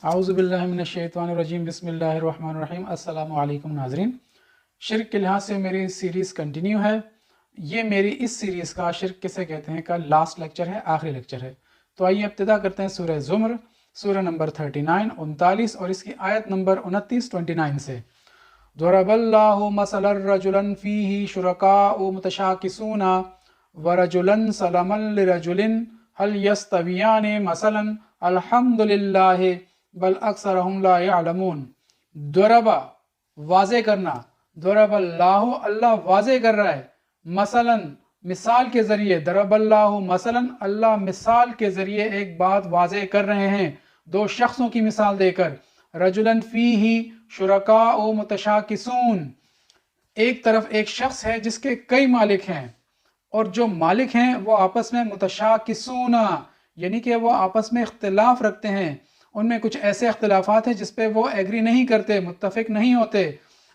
आऊज़ु बिल्लाहि मिनश्शैतानिर्रजीम बिस्मिल्लाहिर्रहमानिर्रहीम। अस्सलामु अलैकुम नाज़रीन। शिर्क के लिहाज से मेरी सीरीज़ कंटिन्यू है। ये मेरी इस सीरीज़ का शिर्क किसे कहते हैं का लास्ट लेक्चर है, आखिरी लेक्चर है। तो आइए इब्तिदा करते हैं सूरह ज़ुमर, सूरह नंबर 39 39 और इसकी आयत नंबर 29 29 से। ज़रबल्लाहु मसलन रजुलन फ़ीही शुरकाउ मुतशाकिसूना व रजुलन सलमन लिरजुलिन हल यस्तवियाने मसलन अल्हम्दुलिल्लाहि बल अक्सरहुम ला यअलमून। दरबा वाज़े करना, दरबल्लाहु अल्लाह वाज़े कर रहा है, मसलन मिसाल के ज़रिए, दरबल्लाहु मसलन अल्लाह मिसाल के ज़रिए एक बात वाज़े कर रहे हैं, दो शख्सों की मिसाल देकर। रजुलन फ़ीही शुरकाउ मुतशाकिसून, एक तरफ एक शख्स है जिसके कई मालिक हैं और जो मालिक हैं वो आपस में मुतशाकिसूना यानी कि वो आपस में इख्तिलाफ रखते हैं, उनमें कुछ ऐसे इख्तिलाफात हैं जिस पे वो एग्री नहीं करते, मुत्तफिक नहीं होते।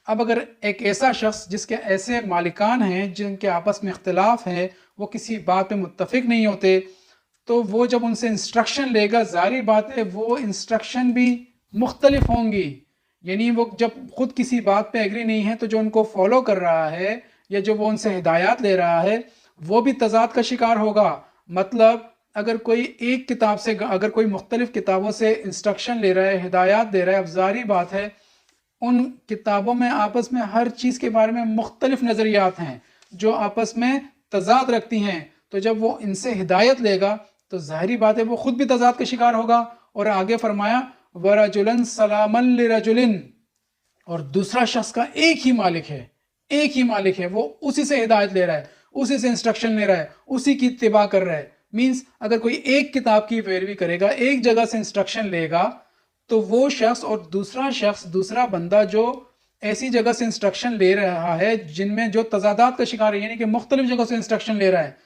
अब अगर एक ऐसा शख्स जिसके ऐसे मालिकान हैं जिनके आपस में इख्तिलाफ है, वो किसी बात पे मुत्तफिक नहीं होते, तो वो जब उनसे इंस्ट्रक्शन लेगा, ज़ाहिर बात है वो इंस्ट्रक्शन भी मुख्तलिफ होंगी। यानी वो जब खुद किसी बात पे एग्री नहीं है तो जो उनको फॉलो कर रहा है या जो वो उनसे हिदायत ले रहा है वो भी तज़ाद का शिकार होगा। मतलब अगर कोई एक किताब से, अगर कोई मुख्तलिफ किताबों से इंस्ट्रक्शन ले रहा है, हिदायत दे रहा है, अब ज़ाहिर बात है उन किताबों में आपस में हर चीज़ के बारे में मुख्तलिफ नज़रियात हैं जो आपस में तज़ाद रखती हैं। तो जब वो इनसे हिदायत लेगा तो ज़ाहिरी बात है वो खुद भी तज़ाद का शिकार होगा। और आगे फरमाया वरजुलन सलामन लिरजुलिन, और दूसरा शख्स का एक ही मालिक है, एक ही मालिक है, वो उसी से हिदायत ले रहा है, उसी से इंस्ट्रक्शन ले रहा है, उसी की इत्तिबा कर रहा है। मीन्स अगर कोई एक किताब की पैरवी करेगा, एक जगह से इंस्ट्रक्शन लेगा, तो वो शख्स और दूसरा शख्स, दूसरा बंदा जो ऐसी जगह से इंस्ट्रक्शन ले रहा है जिनमें जो तजादात का शिकार है, यानी कि मुख्तलिफ जगह से इंस्ट्रक्शन ले रहा है,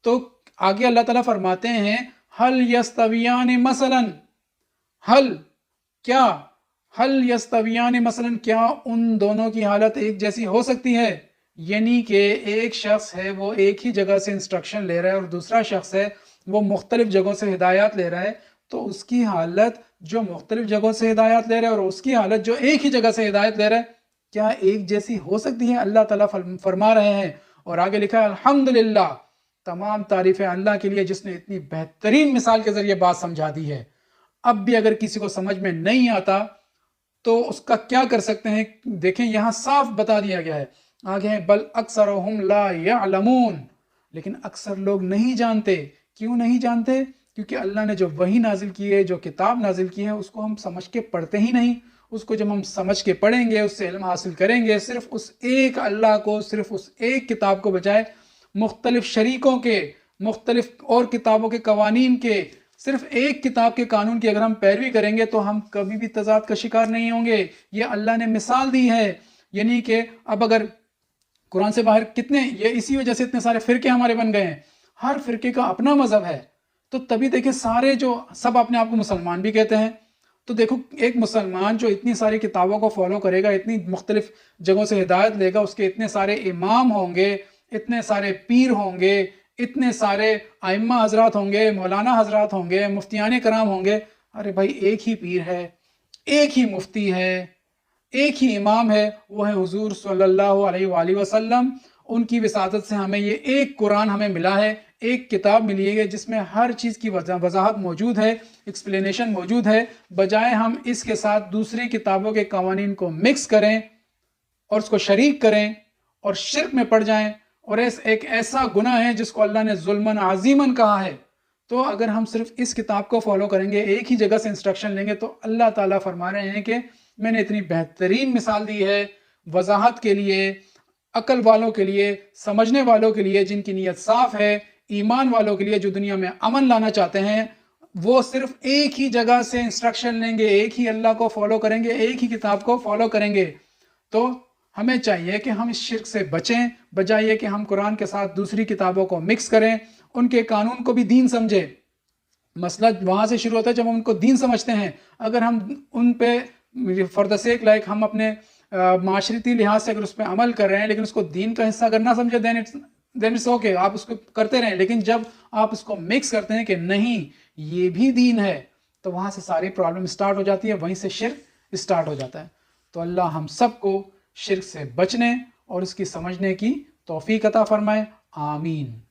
तो आगे अल्लाह ताला फरमाते हैं हल यस्तवियान मसलन, हल क्या, हल यस्तवियान मसलन क्या उन दोनों की हालत एक जैसी हो सकती है। यानी कि एक शख्स है वो एक ही जगह से इंस्ट्रक्शन ले रहा है और दूसरा शख्स है वो मुख्तलिफ जगहों से हिदायत ले रहा है, तो उसकी हालत जो मुख्तलिफ जगहों से हिदायत ले रहा है और उसकी हालत जो एक ही जगह से हिदायत ले रहा है, क्या एक जैसी हो सकती है। अल्लाह ताला फरमा रहे हैं और आगे लिखा है अल्हम्दुलिल्लाह, तमाम तारीफ़ें अल्लाह के लिए जिसने इतनी बेहतरीन मिसाल के ज़रिए बात समझा दी है। अब भी अगर किसी को समझ में नहीं आता तो उसका क्या कर सकते हैं, देखें यहाँ साफ बता दिया गया है। आगे है बल अक्सरहुम ला यअलमून, लेकिन अक्सर लोग नहीं जानते। क्यों नहीं जानते? क्योंकि अल्लाह ने जो वही नाजिल की है, जो किताब नाजिल की है, उसको हम समझ के पढ़ते ही नहीं। उसको जब हम समझ के पढ़ेंगे, उससे इल्म हासिल करेंगे, सिर्फ उस एक अल्लाह को, सिर्फ उस एक किताब को बजाय मुख्तलिफ शरीकों के, मुख्तलिफ और किताबों के कवानीन के, सिर्फ एक किताब के कानून की अगर हम पैरवी करेंगे तो हम कभी भी तजाद का शिकार नहीं होंगे। ये अल्लाह ने मिसाल दी है। यानी कि अब अगर कुरान से बाहर कितने, ये इसी वजह से इतने सारे फिरके हमारे बन गए हैं, हर फिरके का अपना मजहब है। तो तभी देखे सारे जो सब अपने आप को मुसलमान भी कहते हैं, तो देखो एक मुसलमान जो इतनी सारी किताबों को फॉलो करेगा, इतनी मुख्तलिफ जगहों से हिदायत लेगा, उसके इतने सारे इमाम होंगे, इतने सारे पीर होंगे, इतने सारे आइम्मा हजरात होंगे, मौलाना हजरात होंगे, मुफ्तियान कराम होंगे। अरे भाई एक ही पीर है, एक ही मुफ्ती है, एक ही इमाम है, वो है हुजूर सल्लल्लाहु अलैहि वसल्लम। उनकी विसादत से हमें ये एक कुरान हमें मिला है, एक किताब मिली है जिसमें हर चीज़ की वजाहत मौजूद है, एक्सप्लेनेशन मौजूद है। बजाय हम इसके साथ दूसरी किताबों के कवानीन को मिक्स करें और उसको शरीक करें और शिर्क में पड़ जाएं, और एक ऐसा गुनाह है जिसको अल्लाह ने जुल्मन अजीमन कहा है। तो अगर हम सिर्फ इस किताब को फॉलो करेंगे, एक ही जगह से इंस्ट्रक्शन लेंगे, तो अल्लाह ताला फरमा रहे हैं कि मैंने इतनी बेहतरीन मिसाल दी है वजाहत के लिए, अकल वालों के लिए, समझने वालों के लिए, जिनकी नीयत साफ है, ईमान वालों के लिए जो दुनिया में अमन लाना चाहते हैं, वो सिर्फ एक ही जगह से इंस्ट्रक्शन लेंगे, एक ही अल्लाह को फॉलो करेंगे, एक ही किताब को फॉलो करेंगे। तो हमें चाहिए कि हम इस शिर्क से बचें, बजाय कि हम कुरान के साथ दूसरी किताबों को मिक्स करें, उनके कानून को भी दीन समझे। मसला वहाँ से शुरू होता है जब हम उनको दीन समझते हैं। अगर हम उन पे फॉर द सेक लाइक हम अपने माशरती लिहाज से अगर उस पर अमल कर रहे हैं लेकिन उसको दीन का हिस्सा अगर ना समझे, देन इट्स ओके, आप उसको करते रहें। लेकिन जब आप उसको मिक्स करते हैं कि नहीं ये भी दीन है, تو وہاں سے ساری پرابلم سٹارٹ ہو جاتی ہے، وہیں سے شرک سٹارٹ ہو جاتا ہے۔ تو اللہ ہم سب کو شرک سے بچنے اور اس کی سمجھنے کی توفیق عطا فرمائے، آمین۔